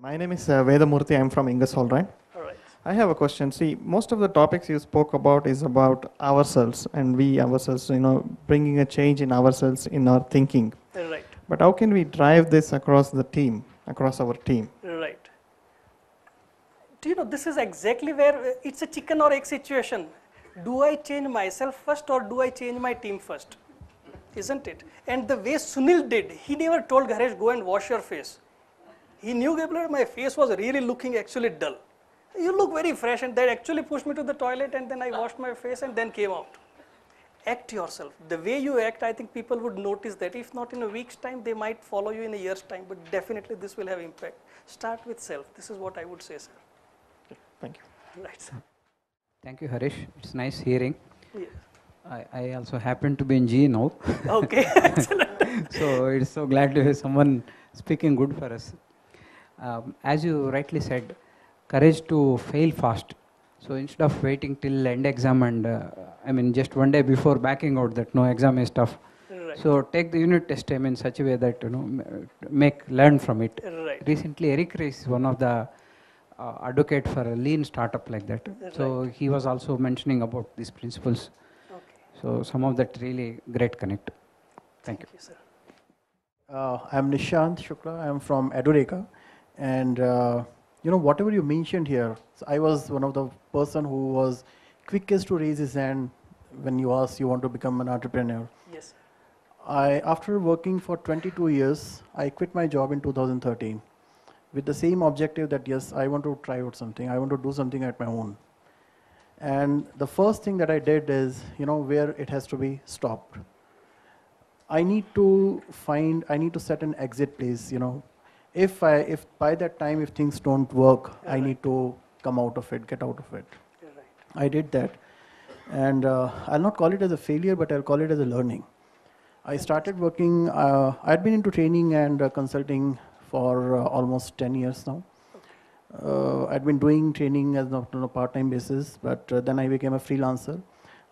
My name is Vedamurthy. I'm from Ingersoll, right? All right. I have a question. See, most of the topics you spoke about is about ourselves and we ourselves, bringing a change in ourselves in our thinking. Right. But how can we drive this across the team, across our team? Right. Do you know, this is exactly where it's a chicken or egg situation. Do I change myself first or do I change my team first? Isn't it? And the way Sunil did, he never told Ganesh, go and wash your face. He knew that my face was really looking actually dull. You look very fresh, and that actually pushed me to the toilet, and then I washed my face and then came out. Act yourself. The way you act, I think people would notice that. If not in a week's time, they might follow you in a year's time, but definitely this will have impact. Start with self. This is what I would say, sir. Thank you. Right, sir. Thank you, Harish. It's nice hearing. Yeah. I also happen to be in G now. Okay, excellent. So it's so glad to hear someone speaking good for us. As you rightly said, courage to fail fast. So instead of waiting till end exam and just one day before backing out that no, exam is tough. Right. So take the unit test time in such a way that learn from it. Right. Recently, Eric Ries is one of the advocate for a lean startup like that. So he was also mentioning about these principles. Okay. So some of that really great connect. Thank you. Thank you, sir. I'm Nishant Shukla. I'm from Edureka. And whatever you mentioned here, so I was one of the person who was quickest to raise his hand when you asked you want to become an entrepreneur. Yes. After working for 22 years, I quit my job in 2013 with the same objective that yes, I want to try out something. I want to do something at my own. And the first thing that I did is, where it has to be stopped. I need to set an exit place, If by that time, if things don't work, I need to come out of it, get out of it. I did that. And I'll not call it as a failure, but I'll call it as a learning. I started working, I'd been into training and consulting for almost 10 years now. I'd been doing training as on a part-time basis, but then I became a freelancer.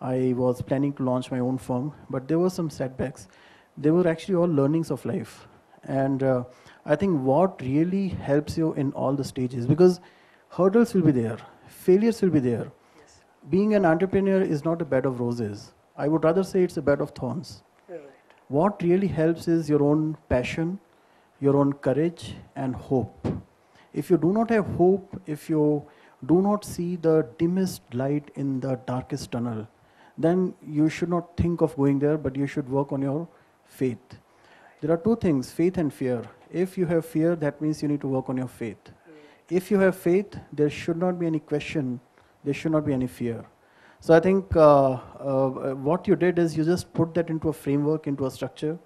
I was planning to launch my own firm, but there were some setbacks. They were actually all learnings of life. And I think what really helps you in all the stages, because hurdles will be there, failures will be there. Yes. Being an entrepreneur is not a bed of roses. I would rather say it's a bed of thorns. Right. What really helps is your own passion, your own courage and hope. If you do not have hope, if you do not see the dimmest light in the darkest tunnel, then you should not think of going there, but you should work on your faith. There are two things, faith and fear. If you have fear, that means you need to work on your faith. If you have faith, there should not be any question, there should not be any fear. So I think what you did is you just put that into a framework, into a structure,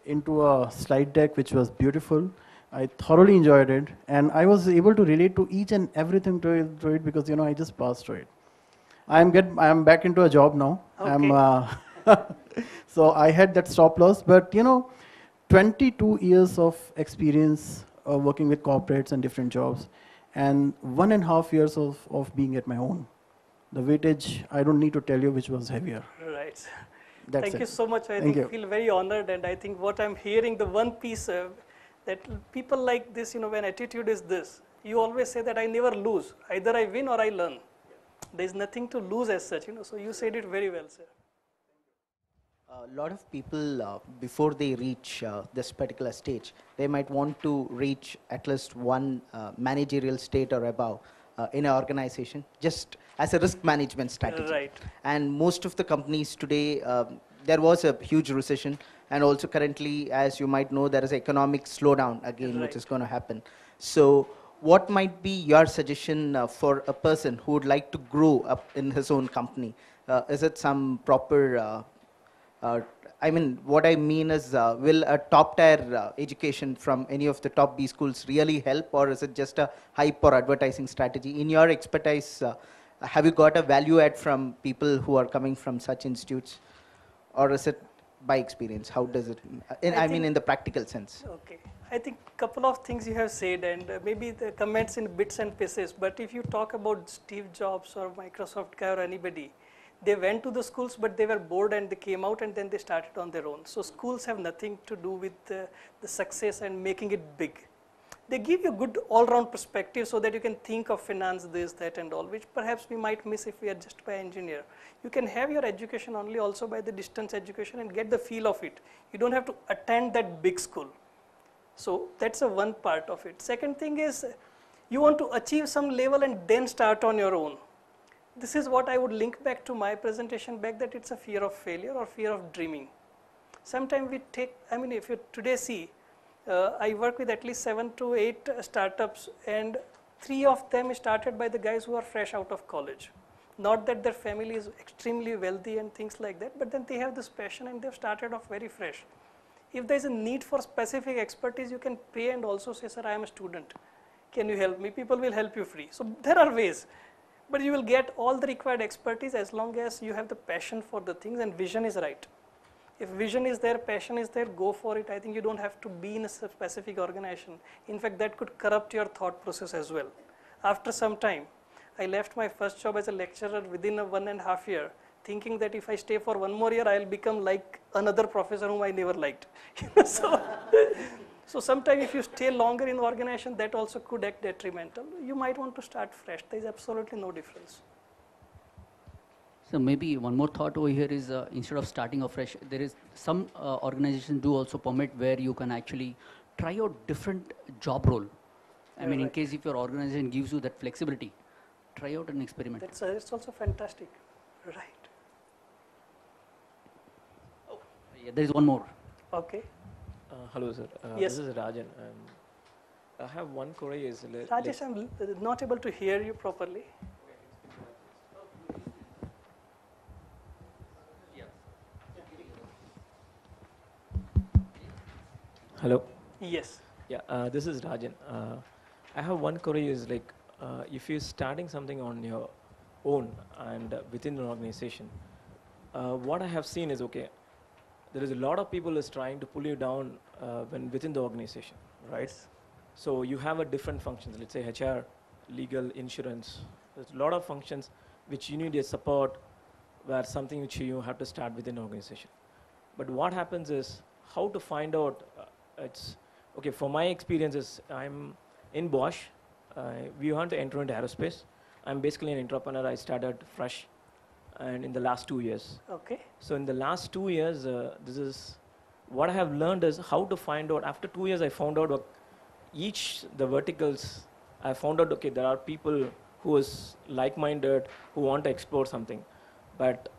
into a slide deck, which was beautiful. I thoroughly enjoyed it, and I was able to relate to each and everything to it because I just passed through it. I'm back into a job now. Okay. So I had that stop loss, but 22 years of experience working with corporates and different jobs, and 1.5 years of being at my own. The weightage, I don't need to tell you which was heavier. Right. That's Thank you so much. I feel very honored, and I think what I'm hearing, the one piece that people like this, when attitude is this, you always say that I never lose. Either I win or I learn. There is nothing to lose as such, so you said it very well, sir. A lot of people, before they reach this particular stage, they might want to reach at least one managerial state or above in an organization, just as a risk management strategy. Right. And most of the companies today, there was a huge recession, and also currently, as you might know, there is economic slowdown again, which is going to happen. So what might be your suggestion for a person who would like to grow up in his own company? Is it some proper what I mean is, will a top tier education from any of the top B schools really help, or is it just a hype or advertising strategy? In your expertise, have you got a value add from people who are coming from such institutes, or is it by experience? How does it, in the practical sense? Okay. I think a couple of things you have said, and maybe the comments in bits and pieces, but if you talk about Steve Jobs or Microsoft guy or anybody, they went to the schools, but they were bored and they came out and then they started on their own. So schools have nothing to do with the success and making it big. They give you good all-round perspective so that you can think of finance, this, that and all, which perhaps we might miss if we are just by engineer. You can have your education only also by the distance education and get the feel of it. You don't have to attend that big school. So that's a one part of it. Second thing is you want to achieve some level and then start on your own. This is what I would link back to my presentation back, that it's a fear of failure or fear of dreaming. Sometimes we take, I mean, if you today see, I work with at least 7 to 8 startups, and 3 of them started by the guys who are fresh out of college. Not that their family is extremely wealthy and things like that, but then they have this passion and they've started off very fresh. If there is a need for specific expertise, you can pay and also say, sir, I am a student. Can you help me? People will help you free. So there are ways, but you will get all the required expertise as long as you have the passion for the things and vision is right. If vision is there, passion is there, go for it. I think you don't have to be in a specific organization. In fact, that could corrupt your thought process as well. After some time, I left my first job as a lecturer within a 1.5 year, thinking that if I stay for 1 more year, I'll become like another professor whom I never liked. So sometimes if you stay longer in the organization, that also could act detrimental. You might want to start fresh. There is absolutely no difference. So maybe one more thought over here is instead of starting afresh, there is some organizations do also permit where you can actually try out different job role. I mean, in case if your organization gives you that flexibility, try out an experiment. That's it's also fantastic, right? Oh, yeah, there is one more. Okay. Hello, sir. Yes. This is Rajan. I have one query. Is Rajesh, I'm not able to hear you properly. Hello. Yes. Yeah. This is Rajan. I have one query. Is like if you're starting something on your own and within an organization, what I have seen is okay. There is a lot of people is trying to pull you down when within the organization, right? So you have a different functions. Let's say HR, legal, insurance. There's a lot of functions which you need a support, where something which you have to start within the organization. But what happens is how to find out. It's okay. For my experiences, I'm in Bosch. We want to enter into aerospace. I'm basically an entrepreneur. I started fresh, and in the last 2 years. Okay. So in the last 2 years, this is what I have learned is how to find out. After 2 years, I found out the verticals. I found out okay, there are people who is like-minded who want to explore something, but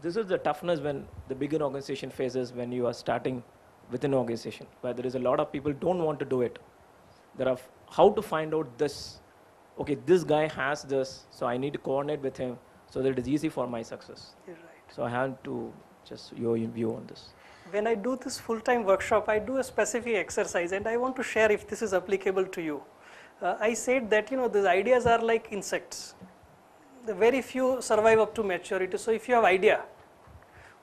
this is the toughness when the bigger organization faces when you are starting within an organization, where there is a lot of people don't want to do it. There are how to find out this. Okay, this guy has this, so I need to coordinate with him so that it is easy for my success. You're right. So I have to just your view on this. When I do this full-time workshop, I do a specific exercise, and I want to share if this is applicable to you. I said that these ideas are like insects. The very few survive up to maturity. So if you have idea,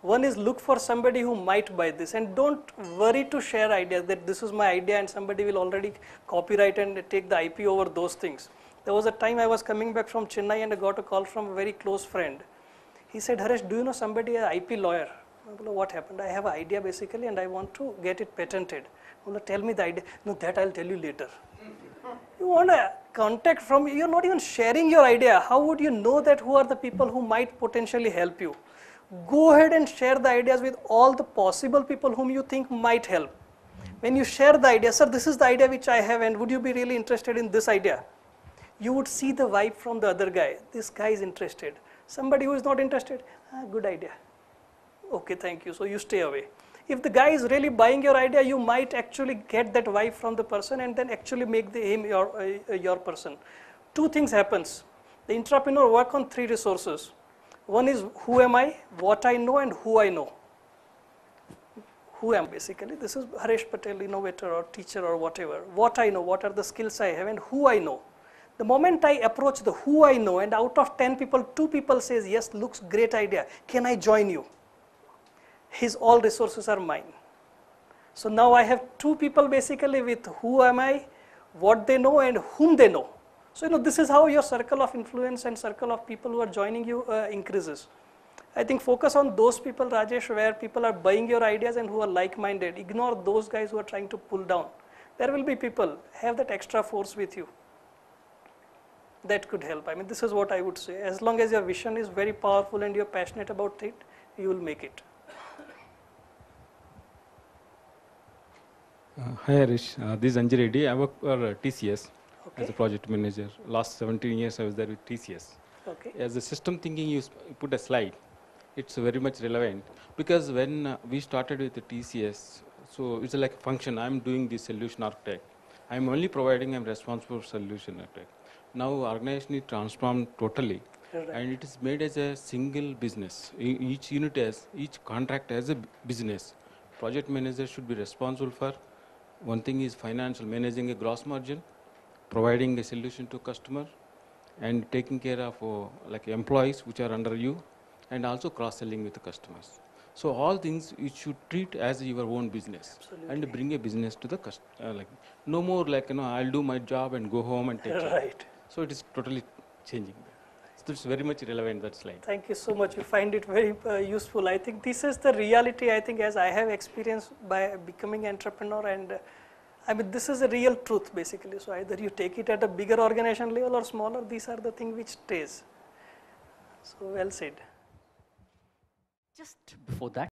one is look for somebody who might buy this, and don't worry to share ideas that this is my idea and somebody will already copyright and take the IP over those things. There was a time I was coming back from Chennai and I got a call from a very close friend. He said, Harish, do you know somebody, an IP lawyer? I said, what happened? I have an idea basically and I want to get it patented. I said, tell me the idea. No, that I'll tell you later. You want a contact from, you're not even sharing your idea. How would you know that who are the people who might potentially help you? Go ahead and share the ideas with all the possible people whom you think might help. When you share the idea, sir, this is the idea which I have and would you be really interested in this idea? You would see the vibe from the other guy. This guy is interested. Somebody who is not interested, good idea. Okay, thank you. So you stay away. If the guy is really buying your idea, you might actually get that vibe from the person and then actually make him your person. Two things happens. The entrepreneur work on 3 resources. One is who am I, what I know, and who I know. Who am I basically? This is Harish Patel, innovator or teacher or whatever. What I know, what are the skills I have, and who I know. The moment I approach the who I know, and out of 10 people, 2 people says, yes, looks great idea, can I join you? His all resources are mine. So now I have 2 people basically with who am I, what they know, and whom they know. So this is how your circle of influence and circle of people who are joining you increases. I think focus on those people, Rajesh, where people are buying your ideas and who are like-minded. Ignore those guys who are trying to pull down. there will be people have that extra force with you that could help. I mean, this is what I would say. As long as your vision is very powerful and you're passionate about it, you will make it. Hi Harish, this is Anji Reddy. I work for TCS Okay. as a project manager. Last 17 years I was there with TCS. Okay. As a system thinking, you put a slide. It's very much relevant because when we started with the TCS, so it's like a function. I'm doing the solution architect. I'm only providing. I'm responsible for solution architect. Now organization is transformed totally, Right. and it is made as a single business. Each unit has, each contract has a business. Project manager should be responsible for. One thing is financial, managing a gross margin, providing a solution to customer, and taking care of like employees which are under you, and also cross-selling with the customers. So all things you should treat as your own business. Absolutely. And bring a business to the customer. Like no more like I'll do my job and go home and take care. Right. So it is totally changing. So it's very much relevant, that slide. Thank you so much. You find it very useful. I think this is the reality, I think, as I have experienced by becoming entrepreneur, and I mean, this is a real truth basically. So either you take it at a bigger organization level or smaller, these are the things which stays. So well said. Just before that,